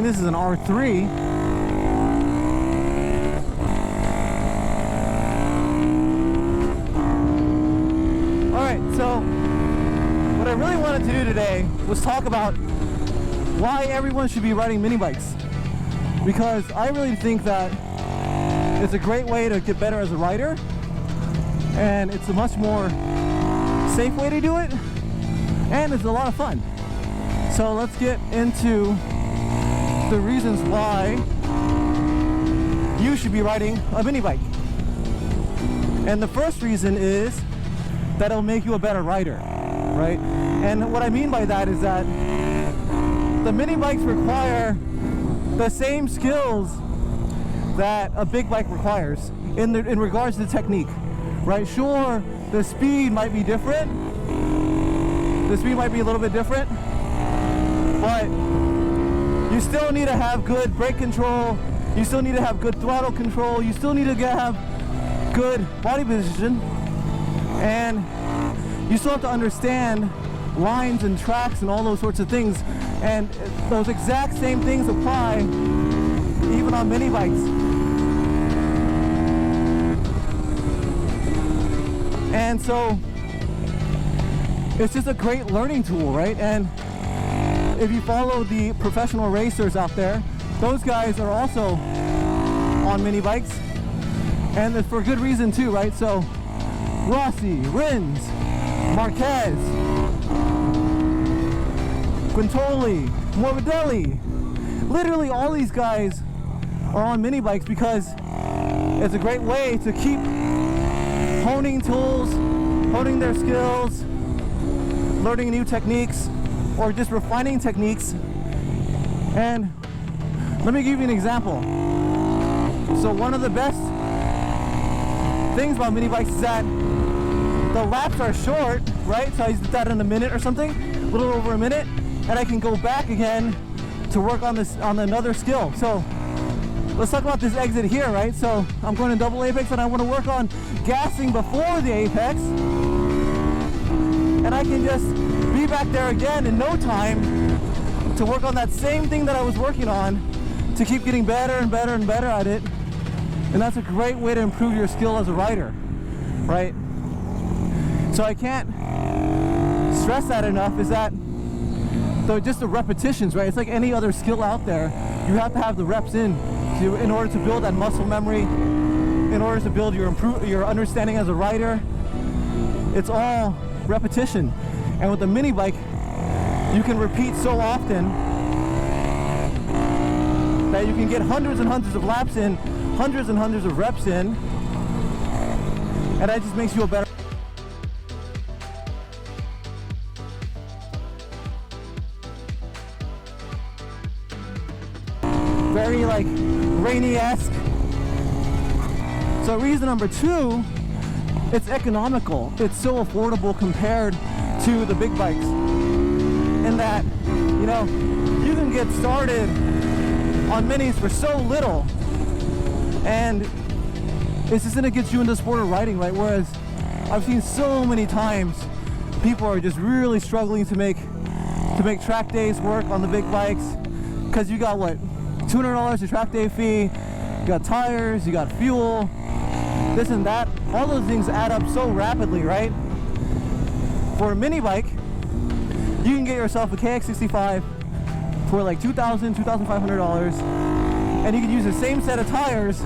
think this is an R3. Alright, so what I really wanted to do today was talk about why everyone should be riding mini bikes. Because I really think that it's a great way to get better as a rider, and it's a much more safe way to do it, and it's a lot of fun. So let's get into the reasons why you should be riding a mini bike. And the first reason is that it'll make you a better rider, right? And what I mean by that is that the mini bikes require the same skills that a big bike requires in regards to the technique, right? Sure, the speed might be different. The speed might be a little bit different, but you still need to have good brake control. You still need to have good throttle control. You still need to have good body position, and you still have to understand lines and tracks and all those sorts of things. And those exact same things apply even on mini bikes. And so it's just a great learning tool, right? And if you follow the professional racers out there, those guys are also on mini bikes, and it's for good reason too, right? So Rossi, Rins, Marquez, Quintoli, Morbidelli, literally all these guys are on mini bikes because it's a great way to keep honing tools, honing their skills, learning new techniques, or just refining techniques. And let me give you an example. So one of the best things about mini bikes is that the laps are short, right? So I did that in a minute or something, a little over a minute, and I can go back again to work on this, on another skill. So let's talk about this exit here, right? So I'm going to double apex and I want to work on gassing before the apex, and I can just be back there again in no time to work on that same thing that I was working on, to keep getting better and better and better at it. And that's a great way to improve your skill as a rider, right? So I can't stress that enough, is that just the repetitions, right? It's like any other skill out there. You have to have the reps in order to build that muscle memory, in order to build your understanding as a rider. It's all repetition. And with the mini bike, you can repeat so often that you can get hundreds and hundreds of laps in, hundreds and hundreds of reps in, and that just makes you a better. Very like rainy-esque. So reason number two, it's economical. It's so affordable compared to the big bikes, in that, you know, you can get started on minis for so little, and it's just gonna get you into the sport of riding, right? Whereas I've seen so many times people are just really struggling to make track days work on the big bikes, because you got what, $200 a track day fee, you got tires, you got fuel, this and that. All those things add up so rapidly, right? For a mini bike, you can get yourself a KX65 for like $2,000, $2,500, and you can use the same set of tires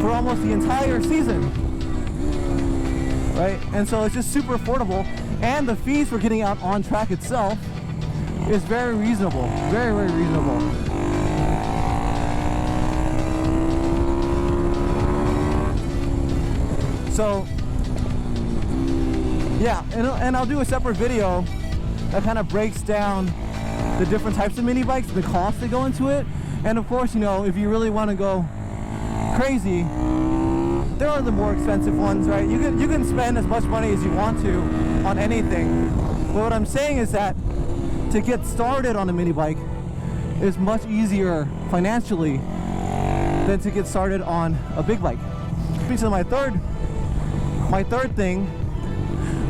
for almost the entire season, right? And so it's just super affordable, and the fees for getting out on track itself is very reasonable, very, very reasonable. So yeah, and I'll do a separate video that kind of breaks down the different types of mini bikes, the costs that go into it. And of course, you know, if you really want to go crazy, there are the more expensive ones, right? You can spend as much money as you want to on anything. But what I'm saying is that to get started on a mini bike is much easier financially than to get started on a big bike. So my third thing,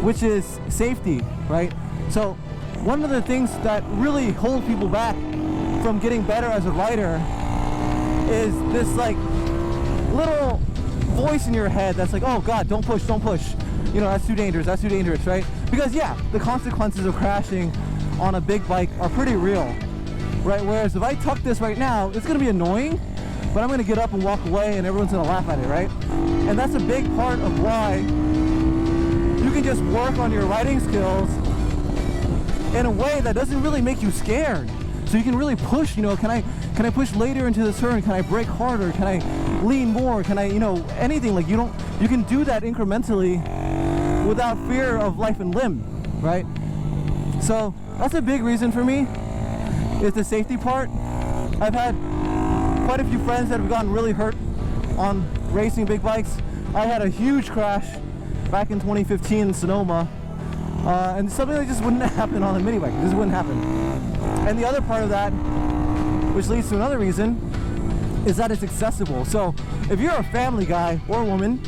which is safety, right? So one of the things that really holds people back from getting better as a rider is this like little voice in your head that's like, oh God, don't push, don't push. You know, that's too dangerous, right? Because yeah, the consequences of crashing on a big bike are pretty real, right? Whereas if I tuck this right now, it's gonna be annoying, but I'm gonna get up and walk away and everyone's gonna laugh at it, right? And that's a big part of why you can just work on your riding skills in a way that doesn't really make you scared. So you can really push, you know, can I push later into the turn? Can I brake harder? Can I lean more? Can I, you know, anything. Like you can do that incrementally without fear of life and limb, right? So that's a big reason for me, is the safety part. I've had quite a few friends that have gotten really hurt on racing big bikes. I had a huge crash back in 2015 in Sonoma, and something that just wouldn't happen on a mini bike. This wouldn't happen. And the other part of that, which leads to another reason, is that it's accessible. So if you're a family guy or woman,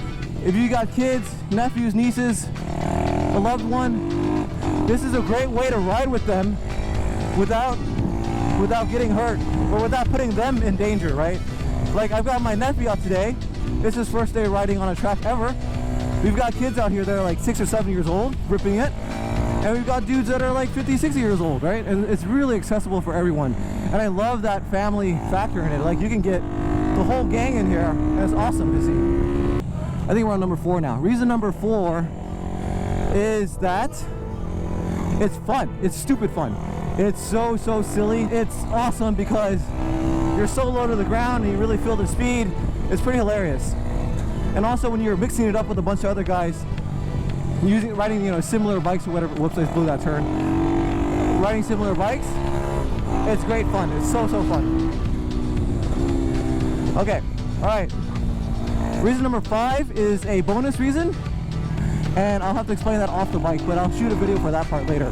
if you got kids, nephews, nieces, a loved one, this is a great way to ride with them without getting hurt or without putting them in danger, right? Like I've got my nephew out today. It's his first day riding on a track ever. We've got kids out here that are like 6 or 7 years old, ripping it. And we've got dudes that are like 50, 60 years old, right? And it's really accessible for everyone. And I love that family factor in it. Like you can get the whole gang in here, and it's awesome to see. I think we're on number 4 now. Reason number 4 is that it's fun. It's stupid fun. It's so silly. It's awesome because you're so low to the ground and you really feel the speed. It's pretty hilarious. And also when you're mixing it up with a bunch of other guys, riding, you know, similar bikes or whatever. Whoops, I just blew that turn. Riding similar bikes, it's great fun. It's so fun. Okay, all right. Reason number 5 is a bonus reason, and I'll have to explain that off the bike, but I'll shoot a video for that part later.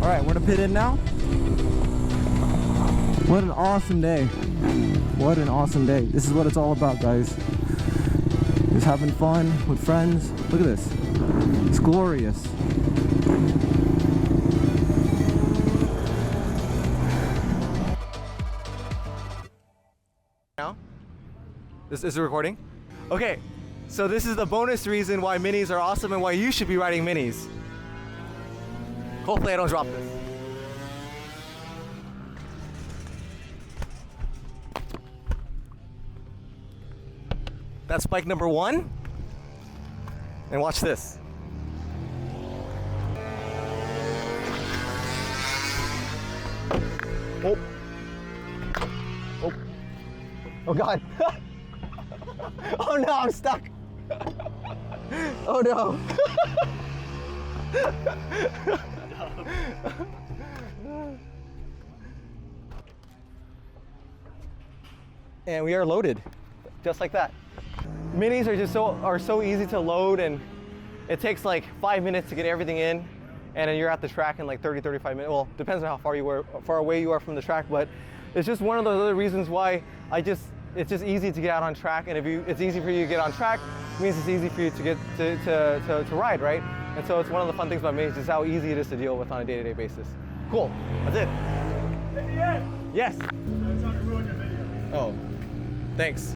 All right, we're gonna pit in now. What an awesome day. What an awesome day. This is what it's all about, guys. Just having fun with friends. Look at this. It's glorious. Now, this is recording. Okay, so this is the bonus reason why minis are awesome and why you should be riding minis. Hopefully I don't drop this. That's bike number 1. And watch this. Oh. Oh. Oh God. Oh no, I'm stuck. Oh no. And we are loaded, just like that. Minis are so easy to load, and it takes like 5 minutes to get everything in, and then you're at the track in like 30-35 minutes. Well, depends on how far away you are from the track, but it's just one of those other reasons why it's just easy to get out on track. And if it's easy for you to get on track, it means it's easy for you to get to ride, right? And so it's one of the fun things about minis, just how easy it is to deal with on a day-to-day basis. Cool, that's it. Yes. That's how to ruin your video. Oh, thanks.